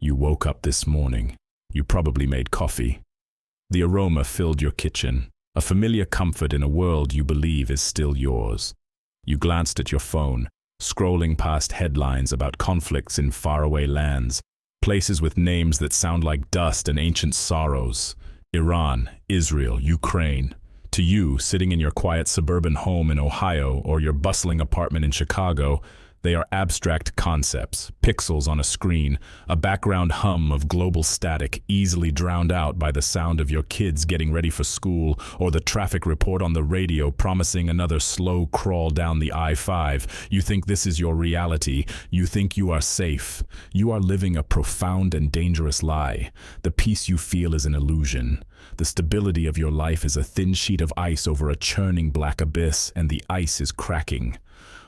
You woke up this morning. You probably made coffee. The aroma filled your kitchen, a familiar comfort in a world you believe is still yours. You glanced at your phone, scrolling past headlines about conflicts in faraway lands, places with names that sound like dust and ancient sorrows. Iran, Israel, Ukraine. To you, sitting in your quiet suburban home in Ohio or your bustling apartment in Chicago, they are abstract concepts, pixels on a screen, a background hum of global static easily drowned out by the sound of your kids getting ready for school or the traffic report on the radio promising another slow crawl down the I-5. You think this is your reality. You think you are safe. You are living a profound and dangerous lie. The peace you feel is an illusion. The stability of your life is a thin sheet of ice over a churning black abyss, and the ice is cracking.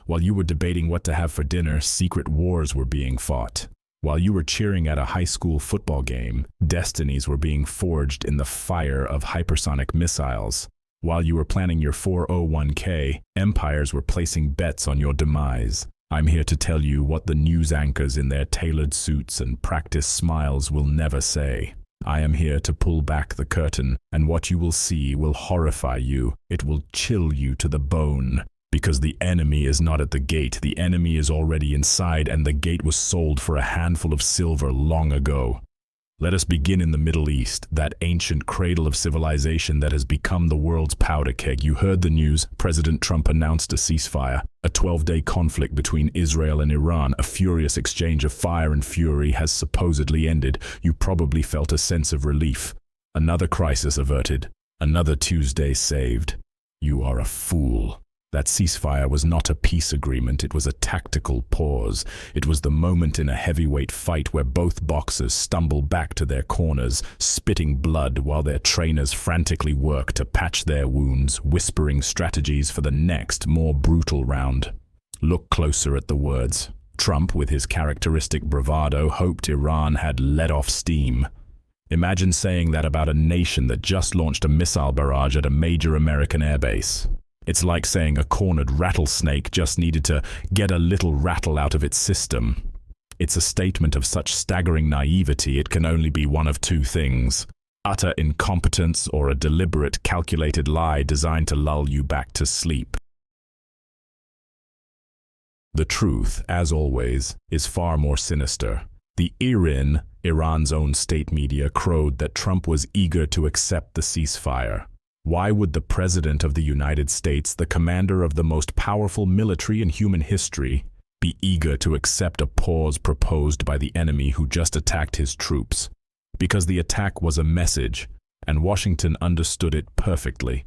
While you were debating what to have for dinner, secret wars were being fought. While you were cheering at a high school football game, destinies were being forged in the fire of hypersonic missiles. While you were planning your 401k, empires were placing bets on your demise. I'm here to tell you what the news anchors in their tailored suits and practiced smiles will never say. I am here to pull back the curtain, and what you will see will horrify you. It will chill you to the bone. Because the enemy is not at the gate, the enemy is already inside, and the gate was sold for a handful of silver long ago. Let us begin in the Middle East, that ancient cradle of civilization that has become the world's powder keg. You heard the news. President Trump announced a ceasefire. A 12-day conflict between Israel and Iran, a furious exchange of fire and fury, has supposedly ended. You probably felt a sense of relief. Another crisis averted. Another Tuesday saved. You are a fool. That ceasefire was not a peace agreement, it was a tactical pause. It was the moment in a heavyweight fight where both boxers stumble back to their corners, spitting blood while their trainers frantically work to patch their wounds, whispering strategies for the next, more brutal round. Look closer at the words. Trump, with his characteristic bravado, hoped Iran had let off steam. Imagine saying that about a nation that just launched a missile barrage at a major American airbase. It's like saying a cornered rattlesnake just needed to get a little rattle out of its system. It's a statement of such staggering naivety it can only be one of two things: utter incompetence or a deliberate, calculated lie designed to lull you back to sleep. The truth, as always, is far more sinister. The IRIN, Iran's own state media, crowed that Trump was eager to accept the ceasefire. Why would the President of the United States, the commander of the most powerful military in human history, be eager to accept a pause proposed by the enemy who just attacked his troops? Because the attack was a message, and Washington understood it perfectly.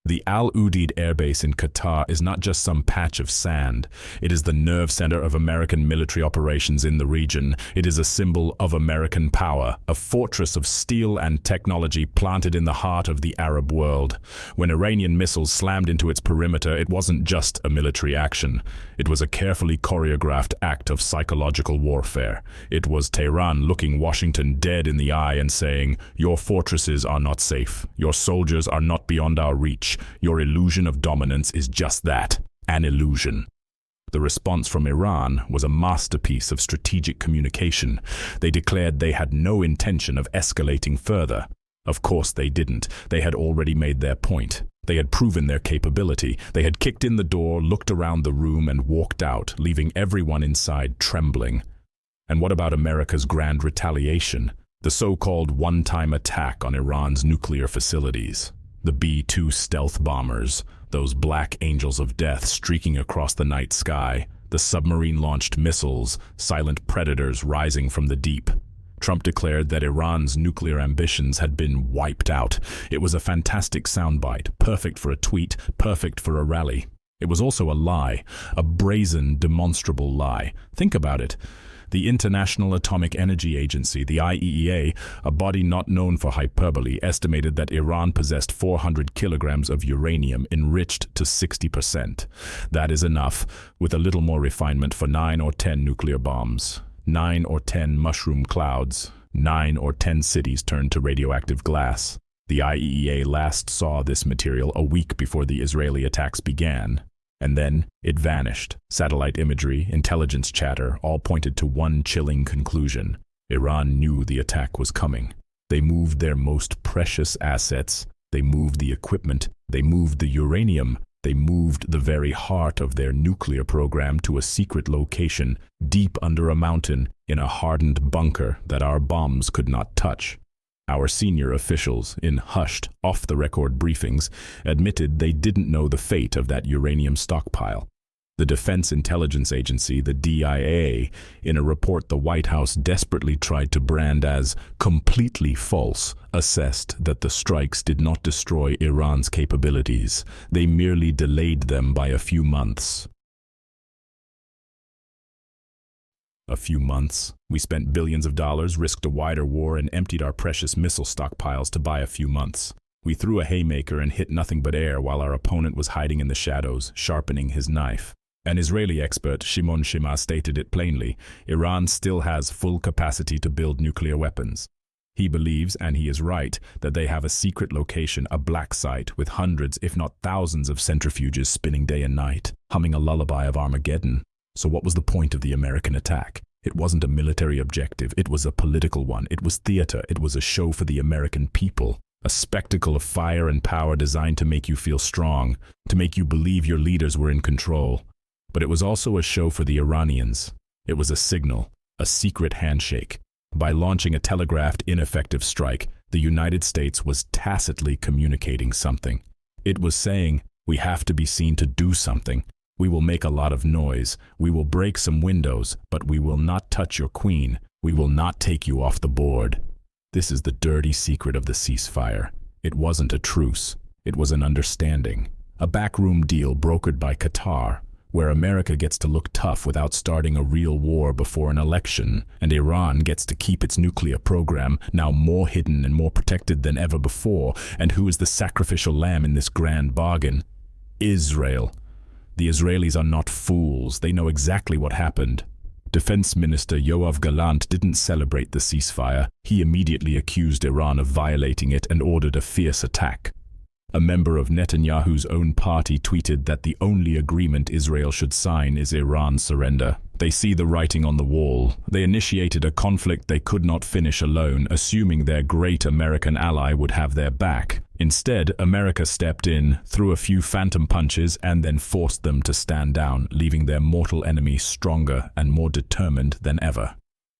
The Al Udeid Air Base in Qatar is not just some patch of sand. It is the nerve center of American military operations in the region. It is a symbol of American power, a fortress of steel and technology planted in the heart of the Arab world. When Iranian missiles slammed into its perimeter, it wasn't just a military action. It was a carefully choreographed act of psychological warfare. It was Tehran looking Washington dead in the eye and saying, "Your fortresses are not safe. Your soldiers are not beyond our reach. Your illusion of dominance is just that, an illusion." The response from Iran was a masterpiece of strategic communication. They declared they had no intention of escalating further. Of course they didn't. They had already made their point. They had proven their capability. They had kicked in the door, looked around the room, and walked out, leaving everyone inside trembling. And what about America's grand retaliation? The so-called one-time attack on Iran's nuclear facilities. The B-2 stealth bombers, those black angels of death streaking across the night sky, the submarine-launched missiles, silent predators rising from the deep. Trump declared that Iran's nuclear ambitions had been wiped out. It was a fantastic soundbite, perfect for a tweet, perfect for a rally. It was also a lie, a brazen, demonstrable lie. Think about it. The International Atomic Energy Agency, the IAEA, a body not known for hyperbole, estimated that Iran possessed 400 kilograms of uranium enriched to 60%. That is enough, with a little more refinement, for 9 or 10 nuclear bombs, 9 or 10 mushroom clouds, 9 or 10 cities turned to radioactive glass. The IAEA last saw this material a week before the Israeli attacks began. And then it vanished. Satellite imagery, intelligence chatter, all pointed to one chilling conclusion. Iran knew the attack was coming. They moved their most precious assets. They moved the equipment. They moved the uranium. They moved the very heart of their nuclear program to a secret location deep under a mountain in a hardened bunker that our bombs could not touch. Our senior officials, in hushed, off-the-record briefings, admitted they didn't know the fate of that uranium stockpile. The Defense Intelligence Agency, the DIA, in a report the White House desperately tried to brand as completely false, assessed that the strikes did not destroy Iran's capabilities. They merely delayed them by a few months. A few months. We spent billions of dollars, risked a wider war, and emptied our precious missile stockpiles to buy a few months. We threw a haymaker and hit nothing but air while our opponent was hiding in the shadows, sharpening his knife. An Israeli expert, Shimon Shima, stated it plainly: Iran still has full capacity to build nuclear weapons. He believes, and he is right, that they have a secret location, a black site, with hundreds, if not thousands of centrifuges spinning day and night, humming a lullaby of Armageddon. So what was the point of the American attack? It wasn't a military objective, it was a political one. It was theater, it was a show for the American people. A spectacle of fire and power designed to make you feel strong, to make you believe your leaders were in control. But it was also a show for the Iranians. It was a signal, a secret handshake. By launching a telegraphed, ineffective strike, the United States was tacitly communicating something. It was saying, we have to be seen to do something. We will make a lot of noise. We will break some windows, but we will not touch your queen. We will not take you off the board. This is the dirty secret of the ceasefire. It wasn't a truce. It was an understanding. A backroom deal brokered by Qatar, where America gets to look tough without starting a real war before an election, and Iran gets to keep its nuclear program, now more hidden and more protected than ever before. And who is the sacrificial lamb in this grand bargain? Israel. The Israelis are not fools. They know exactly what happened. Defense Minister Yoav Gallant didn't celebrate the ceasefire. He immediately accused Iran of violating it and ordered a fierce attack. A member of Netanyahu's own party tweeted that the only agreement Israel should sign is Iran's surrender. They see the writing on the wall. They initiated a conflict they could not finish alone, assuming their great American ally would have their back. Instead, America stepped in, threw a few phantom punches, and then forced them to stand down, leaving their mortal enemy stronger and more determined than ever.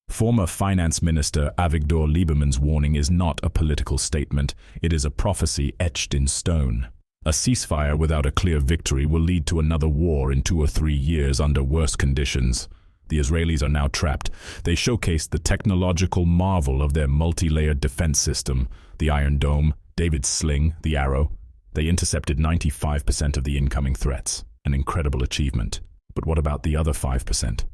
Former Finance Minister Avigdor Lieberman's warning is not a political statement. It is a prophecy etched in stone. A ceasefire without a clear victory will lead to another war in 2 or 3 years under worse conditions. The Israelis are now trapped. They showcased the technological marvel of their multi-layered defense system, the Iron Dome, David's Sling, the Arrow. They intercepted 95% of the incoming threats, an incredible achievement. But what about the other 5%?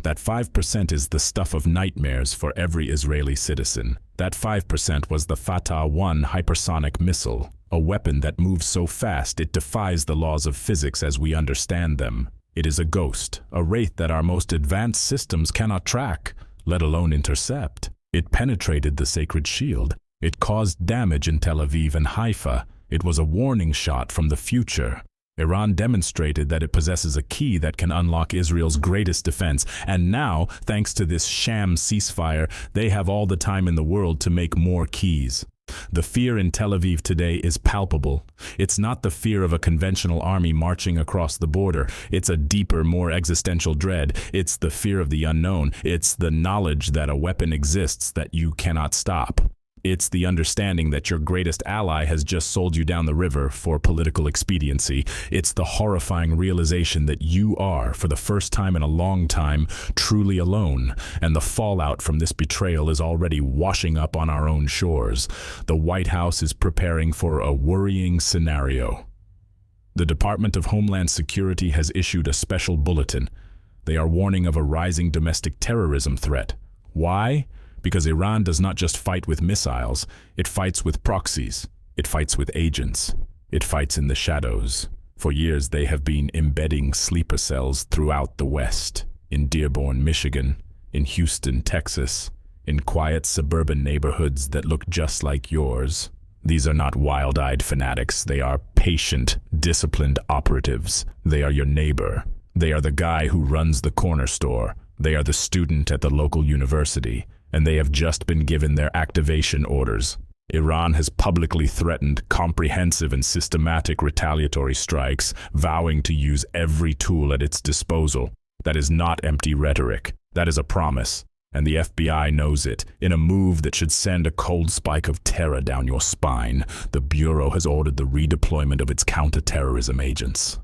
That 5% is the stuff of nightmares for every Israeli citizen. That 5% was the Fatah-1 hypersonic missile, a weapon that moves so fast it defies the laws of physics as we understand them. It is a ghost, a wraith that our most advanced systems cannot track, let alone intercept. It penetrated the sacred shield. It caused damage in Tel Aviv and Haifa. It was a warning shot from the future. Iran demonstrated that it possesses a key that can unlock Israel's greatest defense, and now, thanks to this sham ceasefire, they have all the time in the world to make more keys. The fear in Tel Aviv today is palpable. It's not the fear of a conventional army marching across the border. It's a deeper, more existential dread. It's the fear of the unknown. It's the knowledge that a weapon exists that you cannot stop. It's the understanding that your greatest ally has just sold you down the river for political expediency. It's the horrifying realization that you are, for the first time in a long time, truly alone, and the fallout from this betrayal is already washing up on our own shores. The White House is preparing for a worrying scenario. The Department of Homeland Security has issued a special bulletin. They are warning of a rising domestic terrorism threat. Why? Because Iran does not just fight with missiles, it fights with proxies, it fights with agents, it fights in the shadows. For years they have been embedding sleeper cells throughout the West, in Dearborn, Michigan, in Houston, Texas, in quiet suburban neighborhoods that look just like yours. These are not wild-eyed fanatics, they are patient, disciplined operatives. They are your neighbor. They are the guy who runs the corner store, They are the student at the local university, and they have just been given their activation orders. Iran has publicly threatened comprehensive and systematic retaliatory strikes, vowing to use every tool at its disposal. That is not empty rhetoric. That is a promise. And the FBI knows it. In a move that should send a cold spike of terror down your spine, the Bureau has ordered the redeployment of its counterterrorism agents.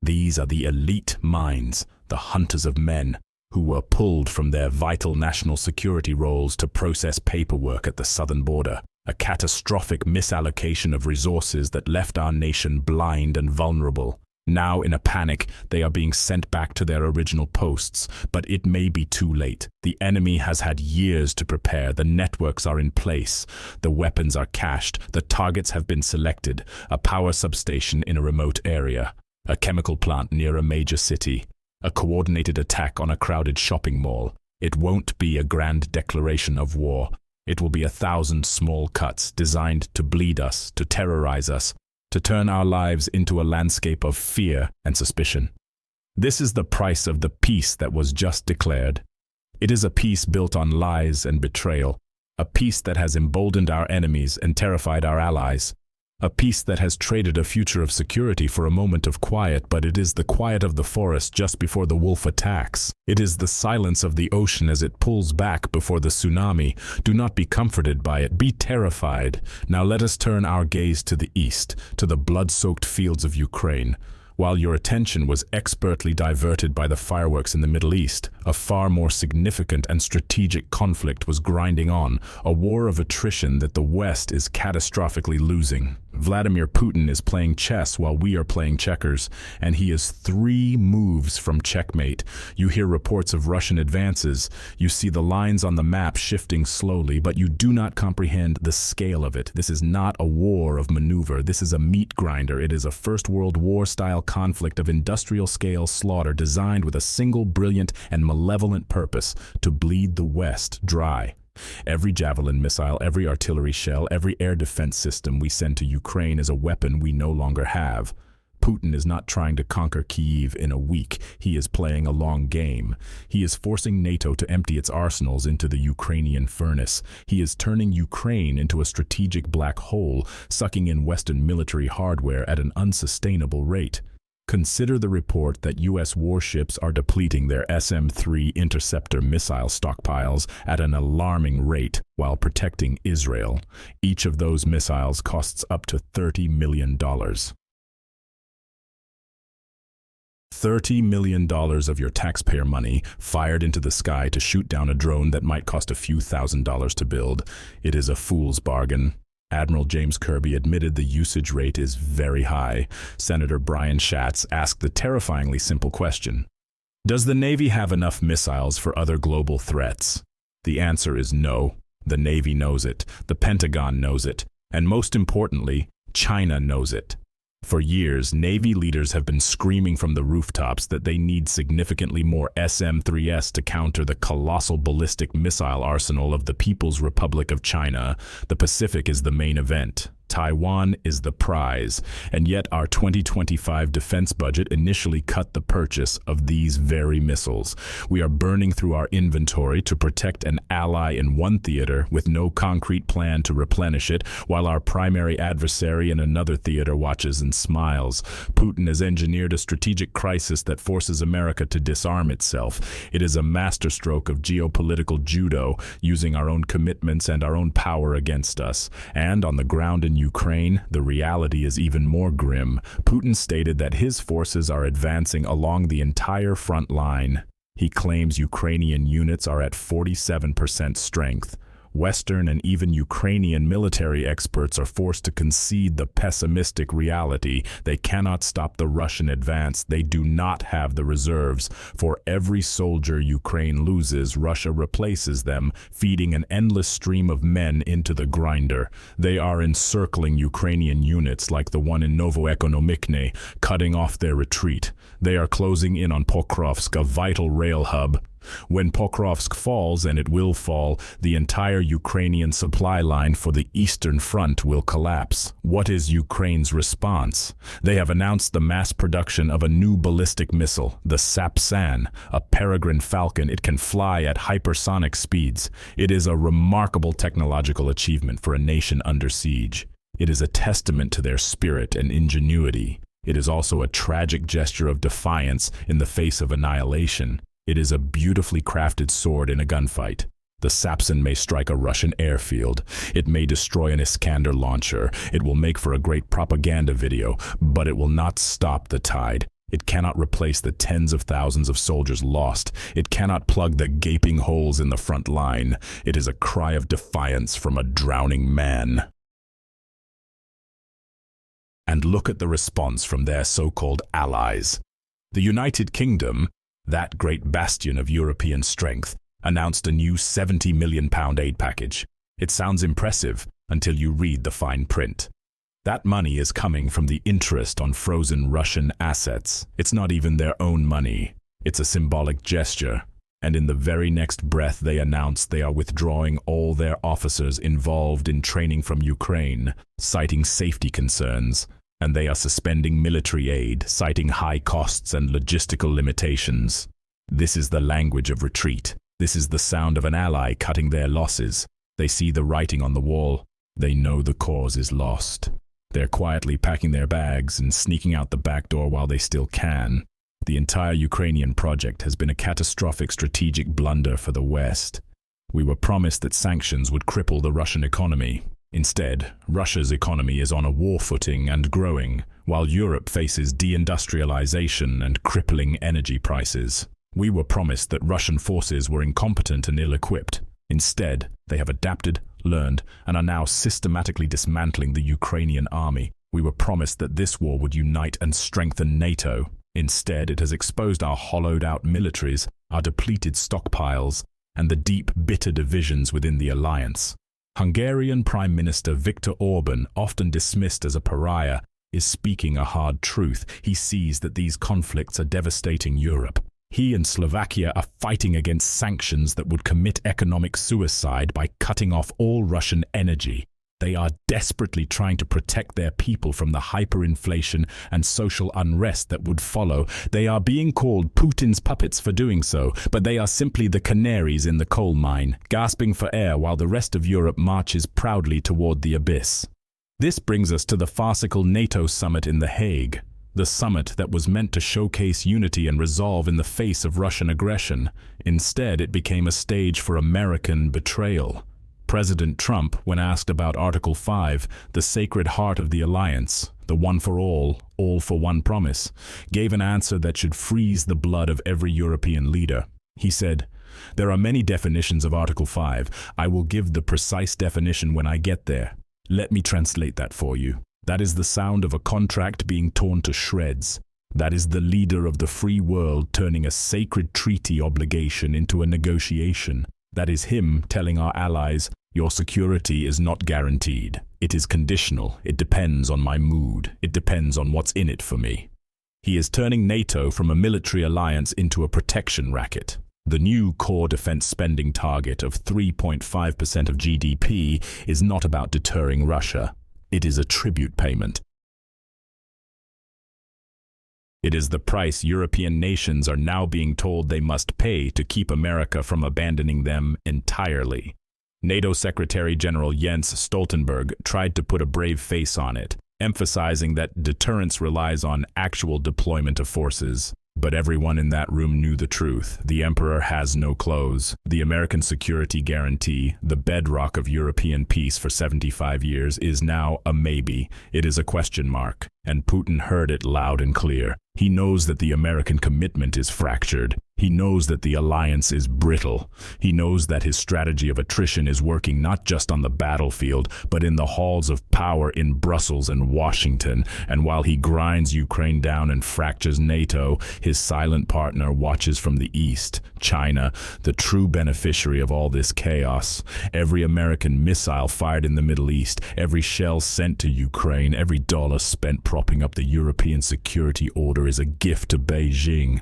These are the elite minds, the hunters of men, who were pulled from their vital national security roles to process paperwork at the southern border, a catastrophic misallocation of resources that left our nation blind and vulnerable. Now, in a panic, they are being sent back to their original posts, but it may be too late. The enemy has had years to prepare, the networks are in place, the weapons are cached, the targets have been selected, a power substation in a remote area, a chemical plant near a major city, a coordinated attack on a crowded shopping mall. It won't be a grand declaration of war. It will be 1,000 small cuts designed to bleed us, to terrorize us, to turn our lives into a landscape of fear and suspicion. This is the price of the peace that was just declared. It is a peace built on lies and betrayal, a peace that has emboldened our enemies and terrified our allies, a peace that has traded a future of security for a moment of quiet, but it is the quiet of the forest just before the wolf attacks. It is the silence of the ocean as it pulls back before the tsunami. Do not be comforted by it, be terrified. Now let us turn our gaze to the east, to the blood-soaked fields of Ukraine. While your attention was expertly diverted by the fireworks in the Middle East, a far more significant and strategic conflict was grinding on, a war of attrition that the West is catastrophically losing. Vladimir Putin is playing chess while we are playing checkers, and he is 3 moves from checkmate. You hear reports of Russian advances. You see the lines on the map shifting slowly, but you do not comprehend the scale of it. This is not a war of maneuver. This is a meat grinder. It is a First World War-style conflict of industrial-scale slaughter designed with a single brilliant and malevolent purpose: to bleed the West dry. Every javelin missile, every artillery shell, every air defense system we send to Ukraine is a weapon we no longer have. Putin is not trying to conquer Kyiv in a week. He is playing a long game. He is forcing NATO to empty its arsenals into the Ukrainian furnace. He is turning Ukraine into a strategic black hole, sucking in Western military hardware at an unsustainable rate. Consider the report that U.S. warships are depleting their SM-3 interceptor missile stockpiles at an alarming rate while protecting Israel. Each of those missiles costs up to $30 million. $30 million of your taxpayer money fired into the sky to shoot down a drone that might cost a few $1,000s to build. It is a fool's bargain. Admiral James Kirby admitted the usage rate is very high. Senator Brian Schatz asked the terrifyingly simple question: does the Navy have enough missiles for other global threats? The answer is no. The Navy knows it, the Pentagon knows it, and most importantly, China knows it. For years, Navy leaders have been screaming from the rooftops that they need significantly more SM-3S to counter the colossal ballistic missile arsenal of the People's Republic of China. The Pacific is the main event. Taiwan is the prize, and yet our 2025 defense budget initially cut the purchase of these very missiles. We are burning through our inventory to protect an ally in one theater with no concrete plan to replenish it, while our primary adversary in another theater watches and smiles. Putin has engineered a strategic crisis that forces America to disarm itself. It is a masterstroke of geopolitical judo, using our own commitments and our own power against us. And on the ground in Ukraine, the reality is even more grim. Putin stated that his forces are advancing along the entire front line. He claims Ukrainian units are at 47% strength. Western and even Ukrainian military experts are forced to concede the pessimistic reality. They cannot stop the Russian advance. They do not have the reserves. For every soldier Ukraine loses, Russia replaces them, feeding an endless stream of men into the grinder. They are encircling Ukrainian units like the one in Novoekonomikne, cutting off their retreat. They are closing in on Pokrovsk, a vital rail hub. When Pokrovsk falls, and it will fall, the entire Ukrainian supply line for the Eastern Front will collapse. What is Ukraine's response? They have announced the mass production of a new ballistic missile, the Sapsan, a Peregrine Falcon. It can fly at hypersonic speeds. It is a remarkable technological achievement for a nation under siege. It is a testament to their spirit and ingenuity. It is also a tragic gesture of defiance in the face of annihilation. It is a beautifully crafted sword in a gunfight. The Sapsan may strike a Russian airfield. It may destroy an Iskander launcher. It will make for a great propaganda video, but it will not stop the tide. It cannot replace the tens of thousands of soldiers lost. It cannot plug the gaping holes in the front line. It is a cry of defiance from a drowning man. And look at the response from their so-called allies. The United Kingdom, that great bastion of European strength, announced a new £70 million aid package. It sounds impressive until you read the fine print. That money is coming from the interest on frozen Russian assets. It's not even their own money. It's a symbolic gesture. And in the very next breath they announced they are withdrawing all their officers involved in training from Ukraine, citing safety concerns. And they are suspending military aid, citing high costs and logistical limitations. This is the language of retreat. This is the sound of an ally cutting their losses. They see the writing on the wall. They know the cause is lost. They're quietly packing their bags and sneaking out the back door while they still can. The entire Ukrainian project has been a catastrophic strategic blunder for the West. We were promised that sanctions would cripple the Russian economy. Instead, Russia's economy is on a war footing and growing, while Europe faces deindustrialization and crippling energy prices. We were promised that Russian forces were incompetent and ill-equipped. Instead, they have adapted, learned, and are now systematically dismantling the Ukrainian army. We were promised that this war would unite and strengthen NATO. Instead, it has exposed our hollowed-out militaries, our depleted stockpiles, and the deep, bitter divisions within the alliance. Hungarian Prime Minister Viktor Orban, often dismissed as a pariah, is speaking a hard truth. He sees that these conflicts are devastating Europe. He and Slovakia are fighting against sanctions that would commit economic suicide by cutting off all Russian energy. They are desperately trying to protect their people from the hyperinflation and social unrest that would follow. They are being called Putin's puppets for doing so, but they are simply the canaries in the coal mine, gasping for air while the rest of Europe marches proudly toward the abyss. This brings us to the farcical NATO summit in The Hague. The summit that was meant to showcase unity and resolve in the face of Russian aggression. Instead, it became a stage for American betrayal. President Trump, when asked about Article 5, the sacred heart of the alliance, the one for all for one promise, gave an answer that should freeze the blood of every European leader. He said, "There are many definitions of Article 5. I will give the precise definition when I get there. Let me translate that for you. That is the sound of a contract being torn to shreds. That is the leader of the free world turning a sacred treaty obligation into a negotiation. That is him telling our allies, your security is not guaranteed. It is conditional. It depends on my mood. It depends on what's in it for me." He is turning NATO from a military alliance into a protection racket. The new core defense spending target of 3.5% of GDP is not about deterring Russia. It is a tribute payment. It is the price European nations are now being told they must pay to keep America from abandoning them entirely. NATO Secretary General Jens Stoltenberg tried to put a brave face on it, emphasizing that deterrence relies on actual deployment of forces. But everyone in that room knew the truth. The emperor has no clothes. The American security guarantee, the bedrock of European peace for 75 years, is now a maybe. It is a question mark. And Putin heard it loud and clear. He knows that the American commitment is fractured. He knows that the alliance is brittle. He knows that his strategy of attrition is working not just on the battlefield, but in the halls of power in Brussels and Washington. And while he grinds Ukraine down and fractures NATO, his silent partner watches from the east, China, the true beneficiary of all this chaos. Every American missile fired in the Middle East, every shell sent to Ukraine, every dollar spent propping up the European security order border is a gift to Beijing.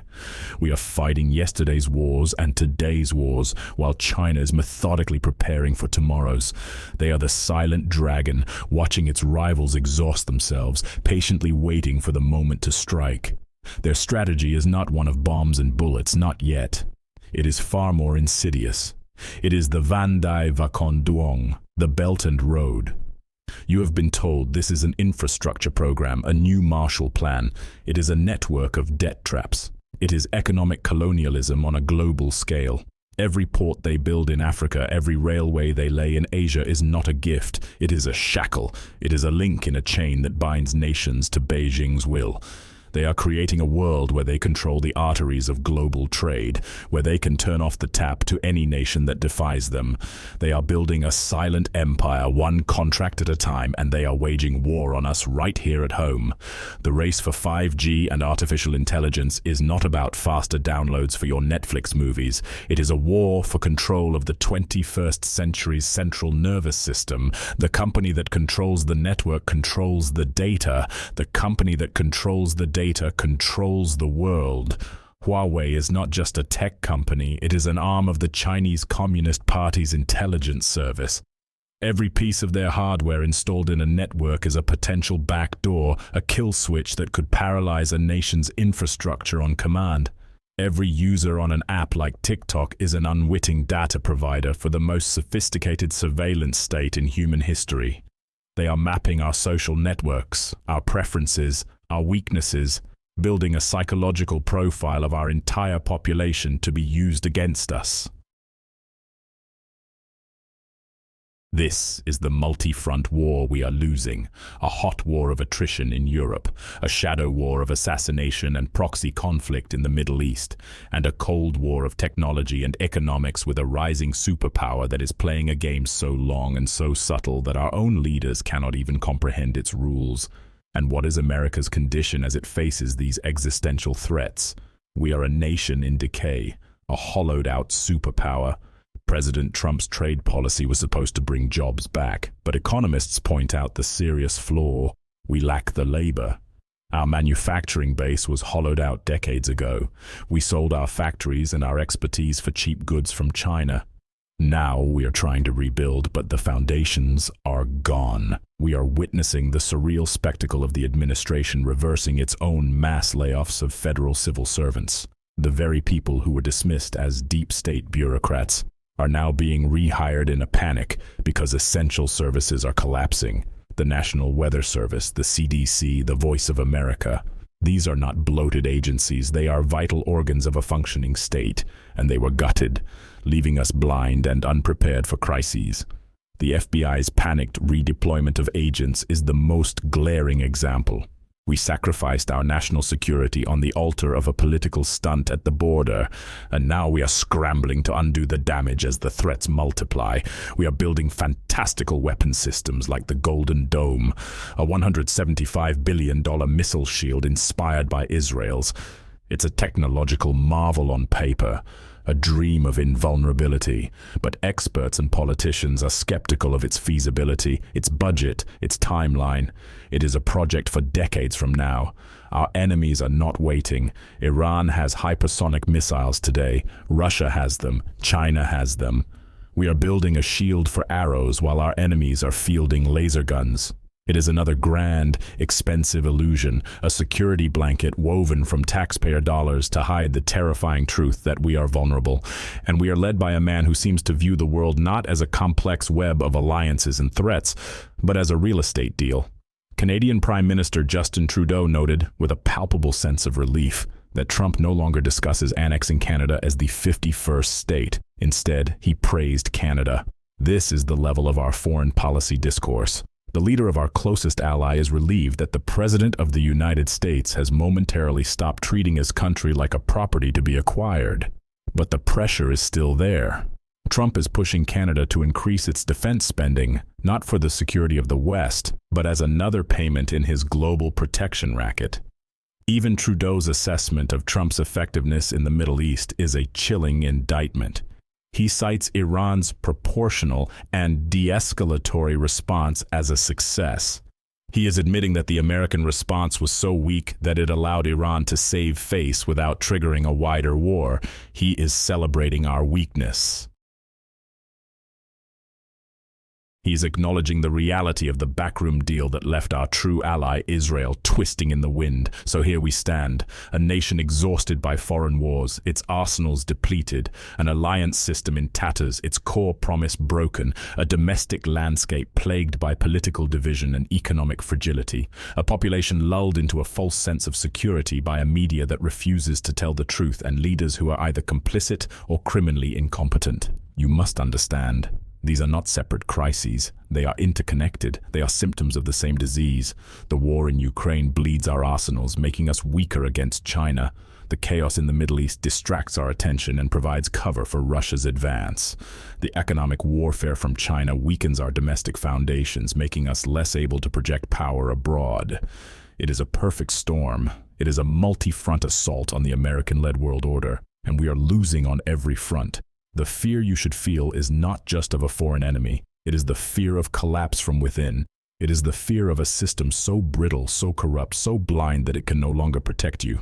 We are fighting yesterday's wars and today's wars, while China is methodically preparing for tomorrow's. They are the silent dragon, watching its rivals exhaust themselves, patiently waiting for the moment to strike. Their strategy is not one of bombs and bullets, not yet. It is far more insidious. It is the Vandai Vakon, the Belt and Road. You have been told this is an infrastructure program, a new Marshall Plan. It is a network of debt traps. It is economic colonialism on a global scale. Every port they build in Africa, every railway they lay in Asia is not a gift. It is a shackle. It is a link in a chain that binds nations to Beijing's will. They are creating a world where they control the arteries of global trade, where they can turn off the tap to any nation that defies them. They are building a silent empire, one contract at a time, and they are waging war on us right here at home. The race for 5G and artificial intelligence is not about faster downloads for your Netflix movies. It is a war for control of the 21st century's central nervous system. The company that controls the network controls the data. The company that controls the data controls the world. Huawei is not just a tech company, it is an arm of the Chinese Communist Party's intelligence service. Every piece of their hardware installed in a network is a potential backdoor, a kill switch that could paralyze a nation's infrastructure on command. Every user on an app like TikTok is an unwitting data provider for the most sophisticated surveillance state in human history. They are mapping our social networks, our preferences, our weaknesses, building a psychological profile of our entire population to be used against us. This is the multi-front war we are losing, a hot war of attrition in Europe, a shadow war of assassination and proxy conflict in the Middle East, and a cold war of technology and economics with a rising superpower that is playing a game so long and so subtle that our own leaders cannot even comprehend its rules. And what is America's condition as it faces these existential threats? We are a nation in decay, a hollowed-out superpower. President Trump's trade policy was supposed to bring jobs back, but economists point out the serious flaw: we lack the labor. Our manufacturing base was hollowed out decades ago. We sold our factories and our expertise for cheap goods from China. Now we are trying to rebuild, but the foundations are gone. We are witnessing the surreal spectacle of the administration reversing its own mass layoffs of federal civil servants. The very people who were dismissed as deep state bureaucrats are now being rehired in a panic because essential services are collapsing. The National Weather Service, the CDC, the Voice of America. These are not bloated agencies, they are vital organs of a functioning state, and they were gutted, leaving us blind and unprepared for crises. The FBI's panicked redeployment of agents is the most glaring example. We sacrificed our national security on the altar of a political stunt at the border, and now we are scrambling to undo the damage as the threats multiply. We are building fantastical weapon systems like the Golden Dome, a $175 billion missile shield inspired by Israel's. It's a technological marvel on paper, a dream of invulnerability, but experts and politicians are skeptical of its feasibility, its budget, its timeline. It is a project for decades from now. Our enemies are not waiting. Iran has hypersonic missiles today. Russia has them. China has them. We are building a shield for arrows while our enemies are fielding laser guns. It is another grand, expensive illusion, a security blanket woven from taxpayer dollars to hide the terrifying truth that we are vulnerable. And we are led by a man who seems to view the world not as a complex web of alliances and threats, but as a real estate deal. Canadian Prime Minister Justin Trudeau noted, with a palpable sense of relief, that Trump no longer discusses annexing Canada as the 51st state. Instead, he praised Canada. This is the level of our foreign policy discourse. The leader of our closest ally is relieved that the President of the United States has momentarily stopped treating his country like a property to be acquired. But the pressure is still there. Trump is pushing Canada to increase its defense spending, not for the security of the West, but as another payment in his global protection racket. Even Trudeau's assessment of Trump's effectiveness in the Middle East is a chilling indictment. He cites Iran's proportional and de-escalatory response as a success. He is admitting that the American response was so weak that it allowed Iran to save face without triggering a wider war. He is celebrating our weakness. He's acknowledging the reality of the backroom deal that left our true ally, Israel, twisting in the wind. So here we stand, a nation exhausted by foreign wars, its arsenals depleted, an alliance system in tatters, its core promise broken, a domestic landscape plagued by political division and economic fragility, a population lulled into a false sense of security by a media that refuses to tell the truth, and leaders who are either complicit or criminally incompetent. You must understand. These are not separate crises. They are interconnected. They are symptoms of the same disease. The war in Ukraine bleeds our arsenals, making us weaker against China. The chaos in the Middle East distracts our attention and provides cover for Russia's advance. The economic warfare from China weakens our domestic foundations, making us less able to project power abroad. It is a perfect storm. It is a multi-front assault on the American-led world order, and we are losing on every front. The fear you should feel is not just of a foreign enemy. It is the fear of collapse from within. It is the fear of a system so brittle, so corrupt, so blind that it can no longer protect you.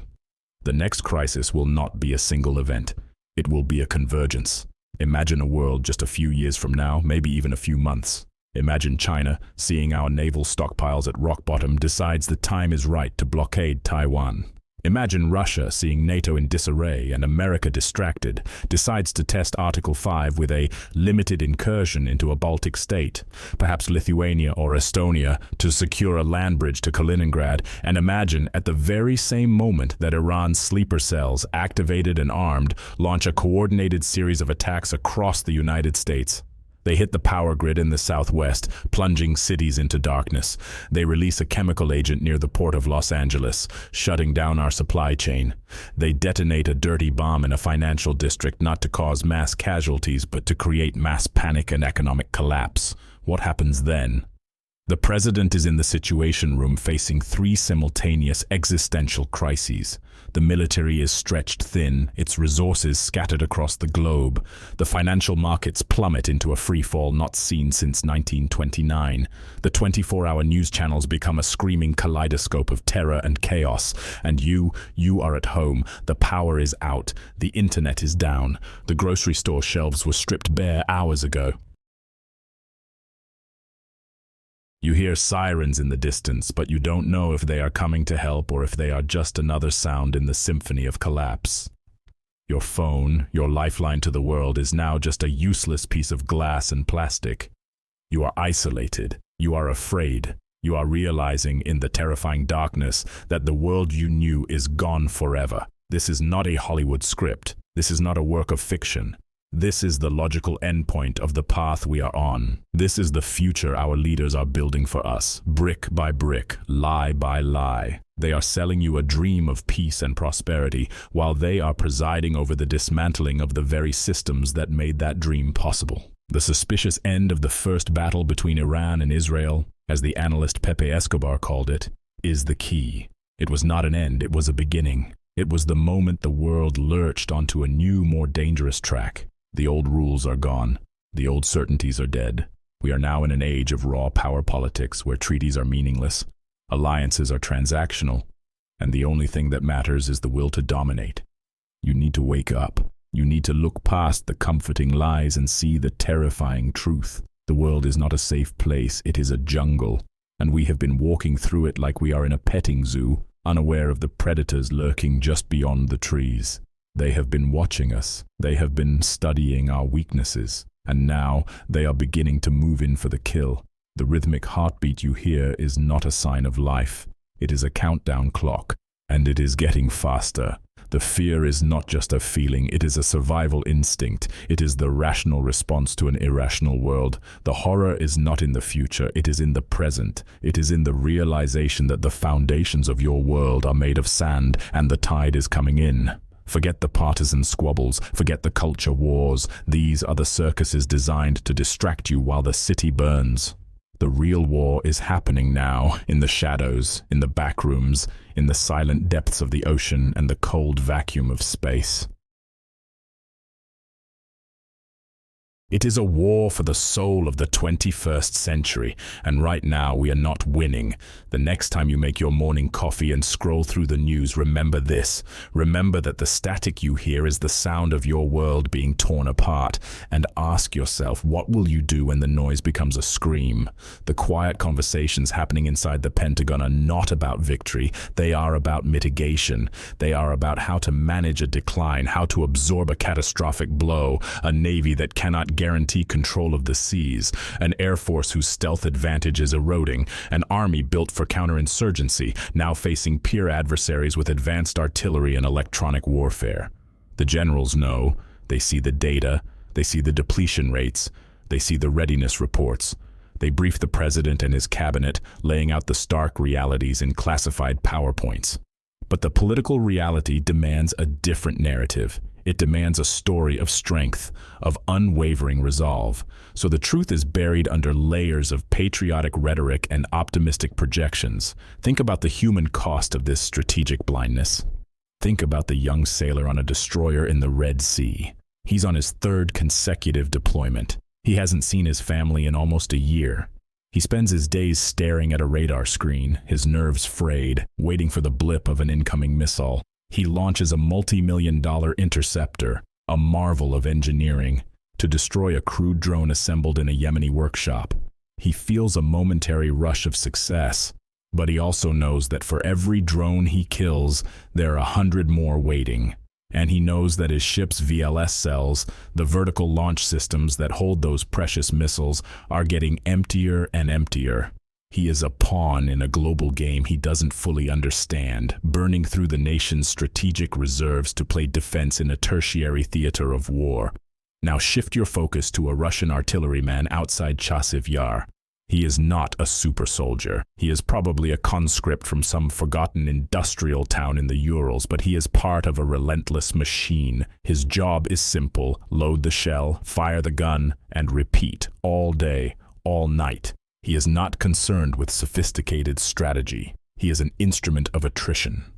The next crisis will not be a single event. It will be a convergence. Imagine a world just a few years from now, maybe even a few months. Imagine China, seeing our naval stockpiles at rock bottom, decides the time is right to blockade Taiwan. Imagine Russia, seeing NATO in disarray and America distracted, decides to test Article 5 with a limited incursion into a Baltic state, perhaps Lithuania or Estonia, to secure a land bridge to Kaliningrad. And imagine, at the very same moment that Iran's sleeper cells, activated and armed, launch a coordinated series of attacks across the United States. They hit the power grid in the southwest, plunging cities into darkness. They release a chemical agent near the port of Los Angeles, shutting down our supply chain. They detonate a dirty bomb in a financial district, not to cause mass casualties, but to create mass panic and economic collapse. What happens then? The president is in the Situation Room facing three simultaneous existential crises. The military is stretched thin, its resources scattered across the globe. The financial markets plummet into a freefall not seen since 1929. The 24-hour news channels become a screaming kaleidoscope of terror and chaos. And you are at home. The power is out. The internet is down. The grocery store shelves were stripped bare hours ago. You hear sirens in the distance, but you don't know if they are coming to help or if they are just another sound in the symphony of collapse. Your phone, your lifeline to the world, is now just a useless piece of glass and plastic. You are isolated. You are afraid. You are realizing in the terrifying darkness that the world you knew is gone forever. This is not a Hollywood script. This is not a work of fiction. This is the logical endpoint of the path we are on. This is the future our leaders are building for us, brick by brick, lie by lie. They are selling you a dream of peace and prosperity, while they are presiding over the dismantling of the very systems that made that dream possible. The suspicious end of the first battle between Iran and Israel, as the analyst Pepe Escobar called it, is the key. It was not an end, it was a beginning. It was the moment the world lurched onto a new, more dangerous track. The old rules are gone. The old certainties are dead. We are now in an age of raw power politics where treaties are meaningless, alliances are transactional, and the only thing that matters is the will to dominate. You need to wake up. You need to look past the comforting lies and see the terrifying truth. The world is not a safe place, it is a jungle, and we have been walking through it like we are in a petting zoo, unaware of the predators lurking just beyond the trees. They have been watching us, they have been studying our weaknesses, and now they are beginning to move in for the kill. The rhythmic heartbeat you hear is not a sign of life. It is a countdown clock, and it is getting faster. The fear is not just a feeling, it is a survival instinct. It is the rational response to an irrational world. The horror is not in the future, it is in the present. It is in the realization that the foundations of your world are made of sand, and the tide is coming in. Forget the partisan squabbles, forget the culture wars. These are the circuses designed to distract you while the city burns. The real war is happening now, in the shadows, in the back rooms, in the silent depths of the ocean and the cold vacuum of space. It is a war for the soul of the 21st century, and right now we are not winning. The next time you make your morning coffee and scroll through the news, remember this. Remember that the static you hear is the sound of your world being torn apart, and ask yourself, what will you do when the noise becomes a scream? The quiet conversations happening inside the Pentagon are not about victory. They are about mitigation. They are about how to manage a decline, how to absorb a catastrophic blow, a navy that cannot guarantee control of the seas, an air force whose stealth advantage is eroding, an army built for counterinsurgency, now facing peer adversaries with advanced artillery and electronic warfare. The generals know. They see the data, they see the depletion rates, they see the readiness reports. They brief the president and his cabinet, laying out the stark realities in classified PowerPoints. But the political reality demands a different narrative. It demands a story of strength, of unwavering resolve. So the truth is buried under layers of patriotic rhetoric and optimistic projections. Think about the human cost of this strategic blindness. Think about the young sailor on a destroyer in the Red Sea. He's on his third consecutive deployment. He hasn't seen his family in almost a year. He spends his days staring at a radar screen, his nerves frayed, waiting for the blip of an incoming missile. He launches a multi-million-dollar interceptor, a marvel of engineering, to destroy a crude drone assembled in a Yemeni workshop. He feels a momentary rush of success, but he also knows that for every drone he kills, there are 100 more waiting. And he knows that his ship's VLS cells, the vertical launch systems that hold those precious missiles, are getting emptier and emptier. He is a pawn in a global game he doesn't fully understand, burning through the nation's strategic reserves to play defense in a tertiary theater of war. Now shift your focus to a Russian artilleryman outside Chasiv Yar. He is not a super soldier. He is probably a conscript from some forgotten industrial town in the Urals, but he is part of a relentless machine. His job is simple: load the shell, fire the gun, and repeat all day, all night. He is not concerned with sophisticated strategy. He is an instrument of attrition.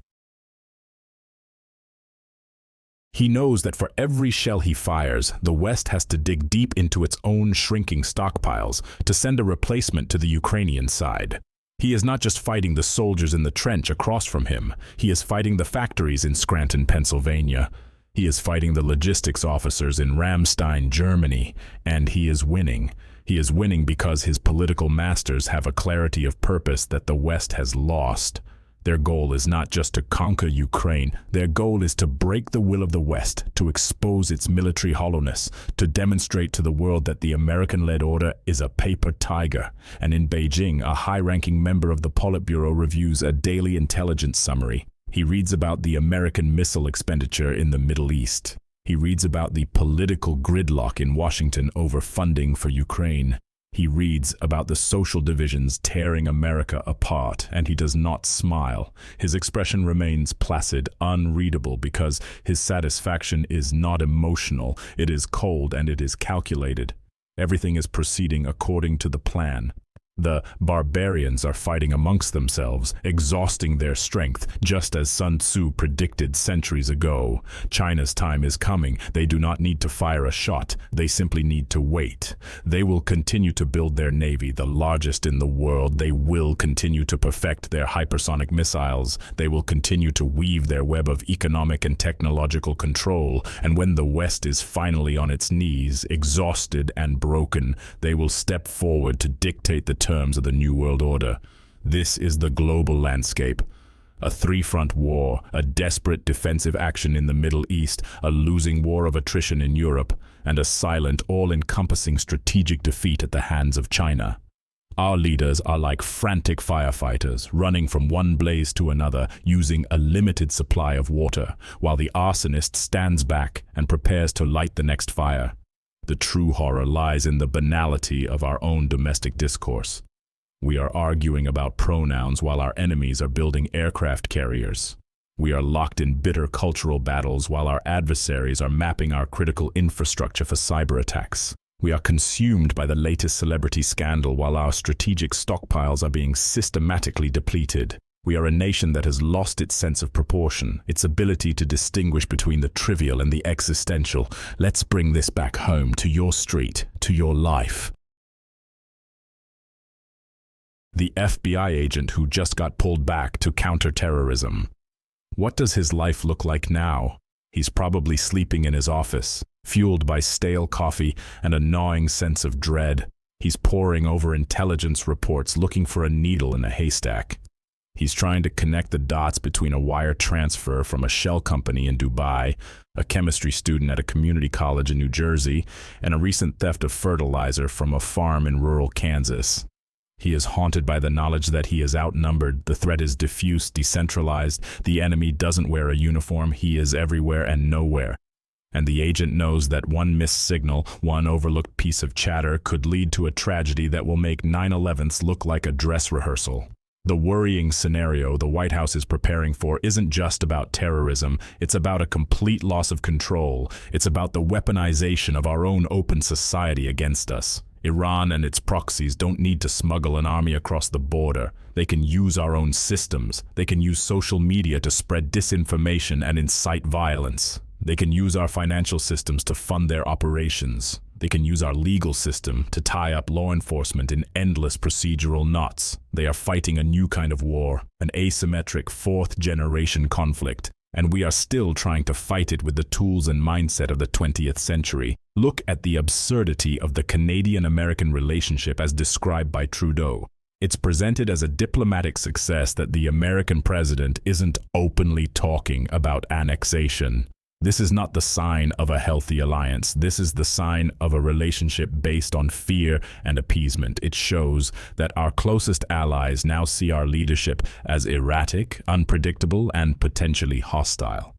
He knows that for every shell he fires, the West has to dig deep into its own shrinking stockpiles to send a replacement to the Ukrainian side. He is not just fighting the soldiers in the trench across from him. He is fighting the factories in Scranton, Pennsylvania. He is fighting the logistics officers in Ramstein, Germany, and he is winning. He is winning because his political masters have a clarity of purpose that the West has lost. Their goal is not just to conquer Ukraine. Their goal is to break the will of the West, to expose its military hollowness, to demonstrate to the world that the American-led order is a paper tiger. And in Beijing, a high-ranking member of the Politburo reviews a daily intelligence summary. He reads about the American missile expenditure in the Middle East. He reads about the political gridlock in Washington over funding for Ukraine. He reads about the social divisions tearing America apart, and he does not smile. His expression remains placid, unreadable, because his satisfaction is not emotional. It is cold and it is calculated. Everything is proceeding according to the plan. The barbarians are fighting amongst themselves, exhausting their strength, just as Sun Tzu predicted centuries ago. China's time is coming. They do not need to fire a shot. They simply need to wait. They will continue to build their navy, the largest in the world. They will continue to perfect their hypersonic missiles. They will continue to weave their web of economic and technological control. And when the West is finally on its knees, exhausted and broken, they will step forward to dictate the terms of the New World Order. This is the global landscape. A three-front war, a desperate defensive action in the Middle East, a losing war of attrition in Europe, and a silent, all-encompassing strategic defeat at the hands of China. Our leaders are like frantic firefighters, running from one blaze to another, using a limited supply of water, while the arsonist stands back and prepares to light the next fire. The true horror lies in the banality of our own domestic discourse. We are arguing about pronouns while our enemies are building aircraft carriers. We are locked in bitter cultural battles while our adversaries are mapping our critical infrastructure for cyber attacks. We are consumed by the latest celebrity scandal while our strategic stockpiles are being systematically depleted. We are a nation that has lost its sense of proportion, its ability to distinguish between the trivial and the existential. Let's bring this back home, to your street, to your life. The FBI agent who just got pulled back to counter terrorism. What does his life look like now? He's probably sleeping in his office, fueled by stale coffee and a gnawing sense of dread. He's poring over intelligence reports, looking for a needle in a haystack. He's trying to connect the dots between a wire transfer from a shell company in Dubai, a chemistry student at a community college in New Jersey, and a recent theft of fertilizer from a farm in rural Kansas. He is haunted by the knowledge that he is outnumbered, the threat is diffuse, decentralized, the enemy doesn't wear a uniform, he is everywhere and nowhere. And the agent knows that one missed signal, one overlooked piece of chatter could lead to a tragedy that will make 9/11s look like a dress rehearsal. The worrying scenario the White House is preparing for isn't just about terrorism, it's about a complete loss of control. It's about the weaponization of our own open society against us. Iran and its proxies don't need to smuggle an army across the border. They can use our own systems. They can use social media to spread disinformation and incite violence. They can use our financial systems to fund their operations. They can use our legal system to tie up law enforcement in endless procedural knots. They are fighting a new kind of war, an asymmetric fourth-generation conflict, and we are still trying to fight it with the tools and mindset of the 20th century. Look at the absurdity of the Canadian-American relationship as described by Trudeau. It's presented as a diplomatic success that the American president isn't openly talking about annexation. This is not the sign of a healthy alliance. This is the sign of a relationship based on fear and appeasement. It shows that our closest allies now see our leadership as erratic, unpredictable, and potentially hostile.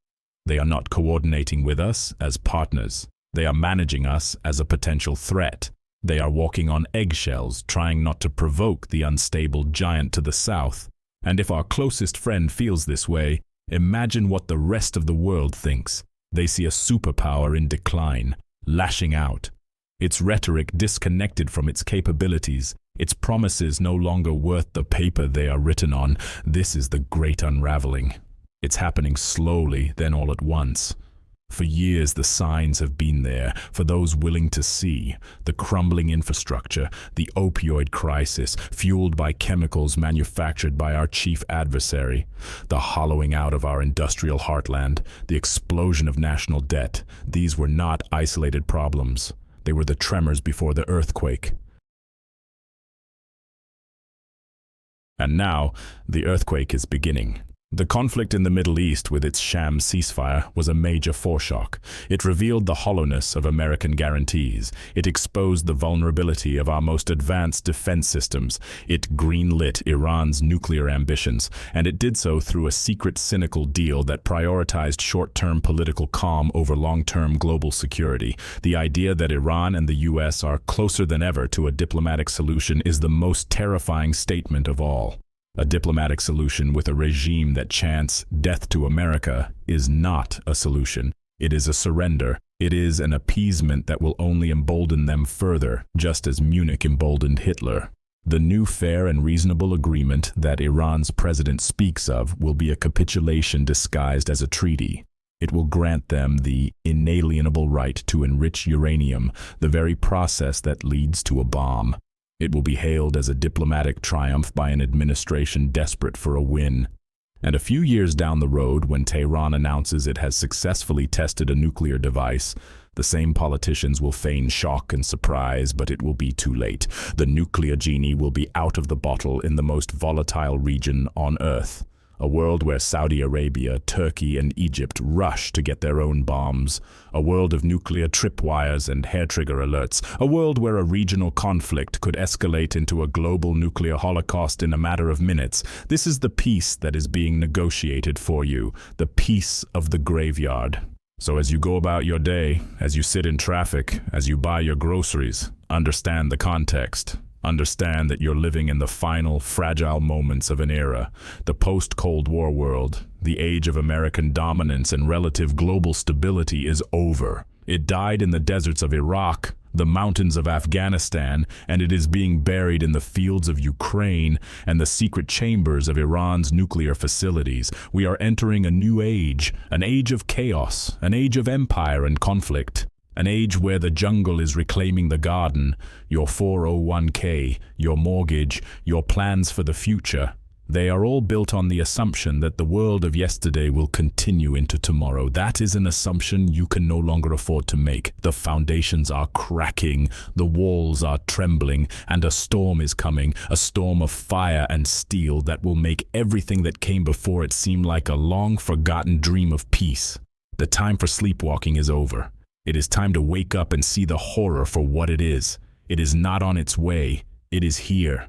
They are not coordinating with us as partners. They are managing us as a potential threat. They are walking on eggshells, trying not to provoke the unstable giant to the south. And if our closest friend feels this way, imagine what the rest of the world thinks. They see a superpower in decline, lashing out. Its rhetoric disconnected from its capabilities, its promises no longer worth the paper they are written on. This is the great unraveling. It's happening slowly, then all at once. For years the signs have been there, for those willing to see. The crumbling infrastructure, the opioid crisis, fueled by chemicals manufactured by our chief adversary, the hollowing out of our industrial heartland, the explosion of national debt. These were not isolated problems. They were the tremors before the earthquake. And now, the earthquake is beginning. The conflict in the Middle East with its sham ceasefire was a major foreshock. It revealed the hollowness of American guarantees. It exposed the vulnerability of our most advanced defense systems. It greenlit Iran's nuclear ambitions, and it did so through a secret, cynical deal that prioritized short-term political calm over long-term global security. The idea that Iran and the US are closer than ever to a diplomatic solution is the most terrifying statement of all. A diplomatic solution with a regime that chants death to America is not a solution. It is a surrender. It is an appeasement that will only embolden them further, just as Munich emboldened Hitler. The new fair and reasonable agreement that Iran's president speaks of will be a capitulation disguised as a treaty. It will grant them the inalienable right to enrich uranium, the very process that leads to a bomb. It will be hailed as a diplomatic triumph by an administration desperate for a win. And a few years down the road, when Tehran announces it has successfully tested a nuclear device, the same politicians will feign shock and surprise, but it will be too late. The nuclear genie will be out of the bottle in the most volatile region on Earth. A world where Saudi Arabia, Turkey, and Egypt rush to get their own bombs. A world of nuclear tripwires and hair-trigger alerts. A world where a regional conflict could escalate into a global nuclear holocaust in a matter of minutes. This is the peace that is being negotiated for you. The peace of the graveyard. So as you go about your day, as you sit in traffic, as you buy your groceries, understand the context. Understand that you're living in the final, fragile moments of an era, the post-Cold War world. The age of American dominance and relative global stability is over. It died in the deserts of Iraq, the mountains of Afghanistan, and it is being buried in the fields of Ukraine and the secret chambers of Iran's nuclear facilities. We are entering a new age, an age of chaos, an age of empire and conflict. An age where the jungle is reclaiming the garden, your 401k, your mortgage, your plans for the future. They are all built on the assumption that the world of yesterday will continue into tomorrow. That is an assumption you can no longer afford to make. The foundations are cracking, the walls are trembling, and a storm is coming, a storm of fire and steel that will make everything that came before it seem like a long-forgotten dream of peace. The time for sleepwalking is over. It is time to wake up and see the horror for what it is. It is not on its way. It is here.